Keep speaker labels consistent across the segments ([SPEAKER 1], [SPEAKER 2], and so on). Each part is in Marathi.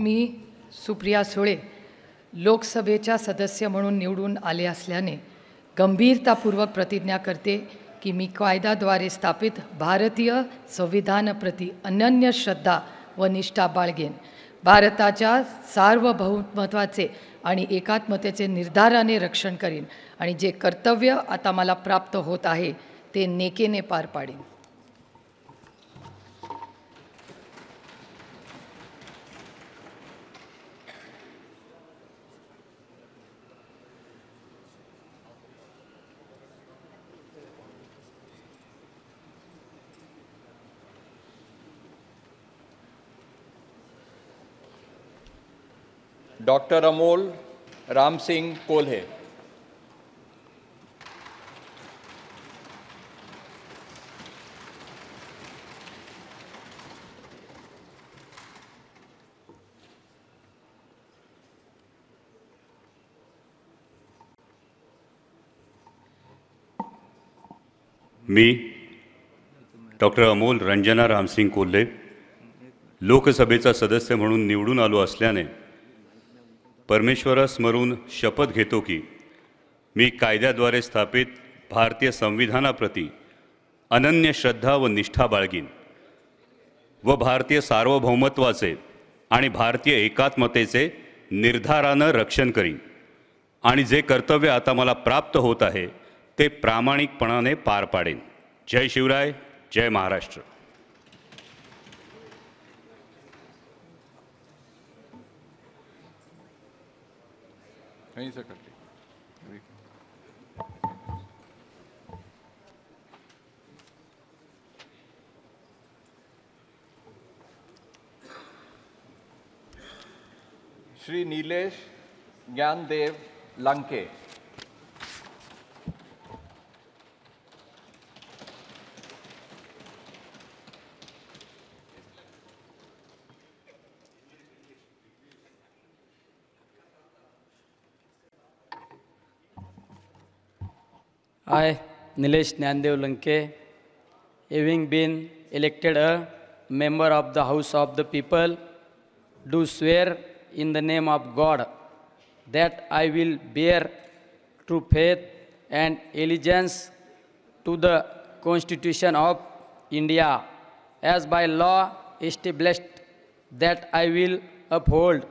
[SPEAKER 1] मी सुप्रिया सुळे लोकसभेच्या सदस्य म्हणून निवडून आले असल्याने गंभीरतापूर्वक प्रतिज्ञा करते की मी कायद्याद्वारे स्थापित भारतीय संविधानाप्रती अनन्य श्रद्धा व निष्ठा बाळगेन. भारताच्या सार्वभौमत्वाचे आणि एकात्मतेचे निर्धाराने रक्षण करीन आणि जे कर्तव्य आता मला प्राप्त होत आहे ते नेकेने पार पाडेन.
[SPEAKER 2] डॉक्टर अमोल रामसिंग कोल्हे.
[SPEAKER 3] मी डॉक्टर अमोल रंजना रामसिंग कोल्हे लोकसभेचा सदस्य म्हणून निवडून आलो असल्याने परमेश्वरास स्मरून शपथ घेतो की मी कायद्याद्वारे स्थापित भारतीय संविधानाप्रती अनन्य श्रद्धा व निष्ठा बाळगीन व भारतीय सार्वभौमत्वाचे आणि भारतीय एकात्मतेचे निर्धारानं रक्षण करीन आणि जे कर्तव्य आता मला प्राप्त होत आहे ते प्रामाणिकपणाने पार पाडेन. जय शिवराय, जय Maharashtra.
[SPEAKER 2] Shri Nilesh Dnyandev Lanke.
[SPEAKER 4] I, Nilesh Nyandev Lanke, having been elected a member of the House of the People, do swear in the name of God that I will bear true faith and allegiance to the Constitution of India as by law established, that I will uphold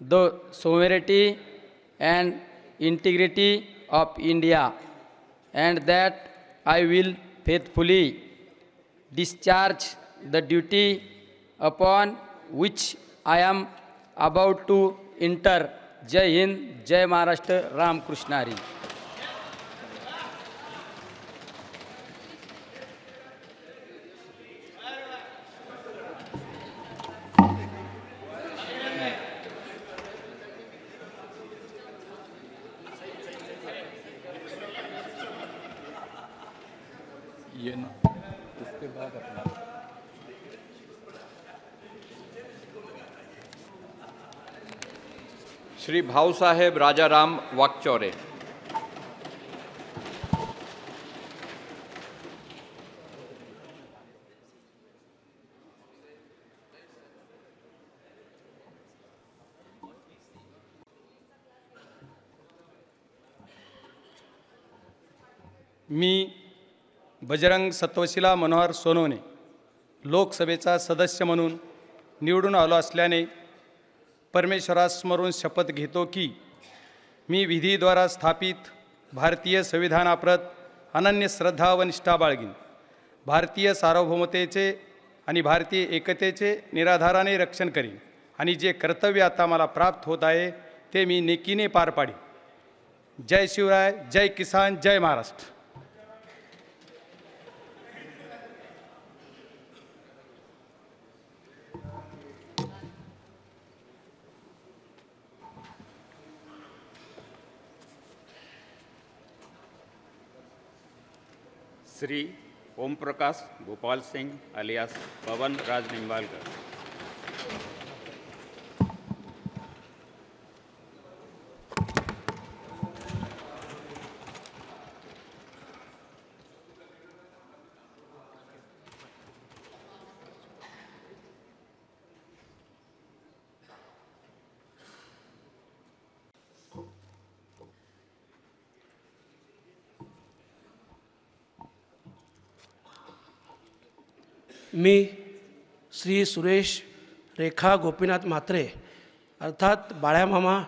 [SPEAKER 4] the sovereignty and integrity of India, and that I will faithfully discharge the duty upon which I am about to enter. जय हिंद, जय महाराष्ट्र, राम कृष्ण हरी.
[SPEAKER 2] ये ना उसके बाद अपना श्री भाऊसाहेब राजाराम वाकचौरे.
[SPEAKER 5] मी बजरंग सत्वशिला मनोहर सोनवणे लोकसभेचा सदस्य म्हणून निवडून आलो असल्याने परमेश्वरास स्मरून शपथ घेतो की मी विधीद्वारा स्थापित भारतीय संविधानाप्रत अनन्य श्रद्धा व निष्ठा बाळगीन. भारतीय सार्वभौमतेचे आणि भारतीय एकतेचे निराधाराने रक्षण करीन आणि जे कर्तव्य आता मला प्राप्त होत आहे ते मी नेकीने पार पाडीन. जय शिवराय, जय किसान, जय महाराष्ट्र.
[SPEAKER 6] श्री ओम प्रकाश गोपाल सिंह अलियास पवन राज निंबालकर.
[SPEAKER 7] मी श्री सुरेश रेखा गोपीनाथ म्हात्रे अर्थात बाळ्यामामा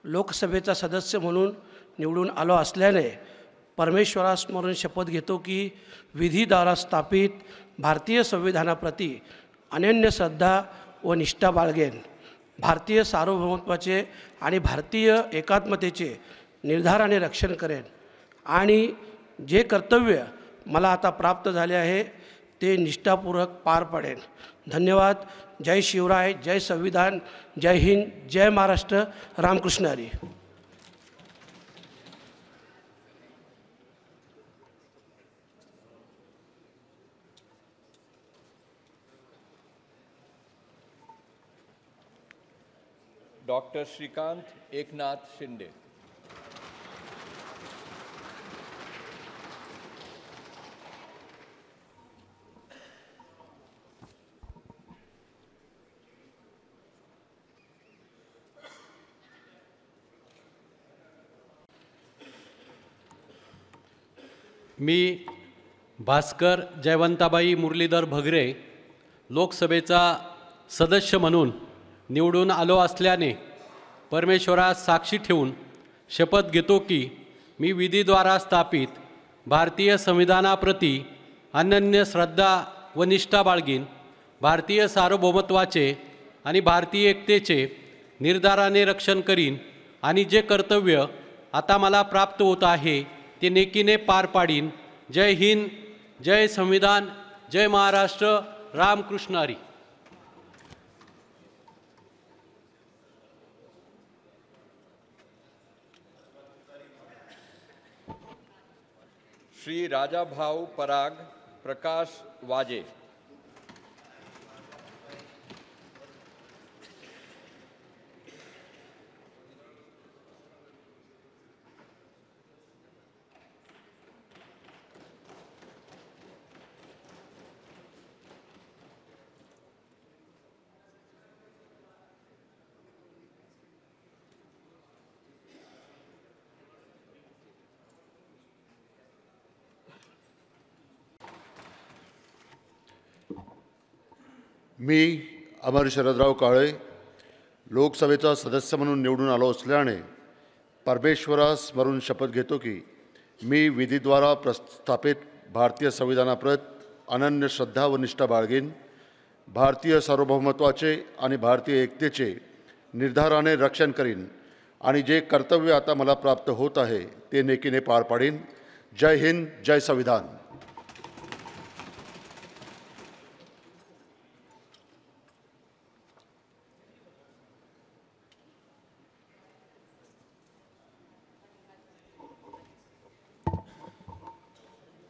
[SPEAKER 7] लोकसभेचा सदस्य म्हणून निवडून आलो असल्याने परमेश्वरासमोरून शपथ घेतो की विधीद्वारा स्थापित भारतीय संविधानाप्रती अनन्य श्रद्धा व निष्ठा बाळगेन, भारतीय सार्वभौमत्वाचे आणि भारतीय एकात्मतेचे निर्धाराने रक्षण करेन आणि जे कर्तव्य मला आता प्राप्त झाले आहे ते निष्ठापूर्वक पार पाडेन. धन्यवाद. जय शिवराय, जय संविधान, जय हिंद, जय महाराष्ट्र. रामकृष्ण हरी.
[SPEAKER 2] डॉक्टर श्रीकांत एकनाथ शिंदे.
[SPEAKER 8] मी भास्कर जयवंताबाई मुरलीधर भगरे लोकसभेचा सदस्य म्हणून निवडून आलो असल्याने परमेश्वरास साक्षी ठेवून शपथ घेतो की मी विधीद्वारा स्थापित भारतीय संविधानाप्रती अनन्य श्रद्धा व निष्ठा बाळगीन, भारतीय सार्वभौमत्वाचे आणि भारतीय एकतेचे निर्धाराने रक्षण करीन आणि जे कर्तव्य आता मला प्राप्त होत आहे ते नेकीने पार पाडीन. जय हिंद, जय संविधान, जय महाराष्ट्र. रामकृष्ण हरी.
[SPEAKER 2] श्री राजाभाऊ पराग प्रकाश वाजे.
[SPEAKER 9] मी अमर शरदराव काळे लोकसभेचा सदस्य म्हणून निवडून आलो असल्याने परमेश्वरास स्मरून शपथ घेतो की मी विधीद्वारा प्रस्थापित भारतीय संविधानाप्रत अनन्य श्रद्धा व निष्ठा बाळगीन, भारतीय सार्वभौमत्वाचे आणि भारतीय एकतेचे निर्धाराने रक्षण करीन आणि जे कर्तव्य आता मला प्राप्त होत आहे ते नेकीने पार पाडीन. जय हिंद, जय संविधान.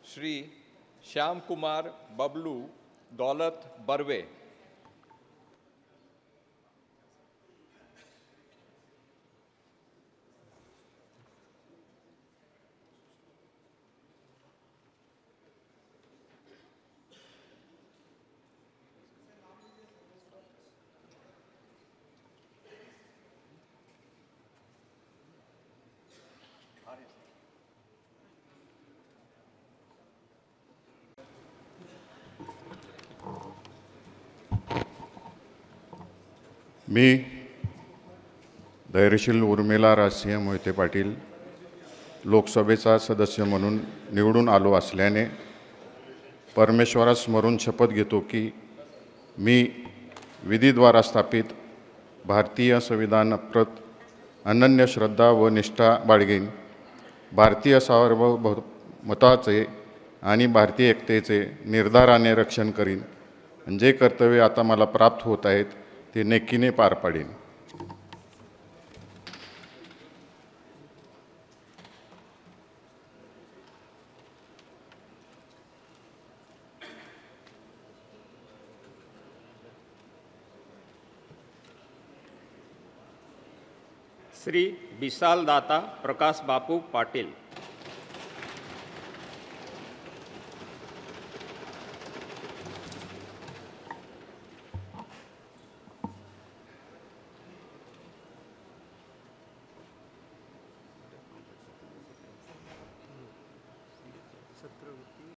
[SPEAKER 2] श्री श्याम कुमार बबलू दौलत बर्वे.
[SPEAKER 10] मी धैर्यशील उर्मिला राजसिंह मोहिते पाटील लोकसभेचा सदस्य म्हणून निवडून आलो असल्याने परमेश्वरास स्मरून शपथ घेतो की मी विधीद्वारा स्थापित भारतीय संविधानाप्रत अनन्य श्रद्धा व निष्ठा बाळगीन, भारतीय सार्वभौमत्वाचे आणि भारतीय एकतेचे निर्धाराने रक्षण करीन आणि जे कर्तव्य आता मला प्राप्त होत आहेत ते नेकीने पार पाडीन.
[SPEAKER 6] श्री विशाल दाता प्रकाश बापू पाटील.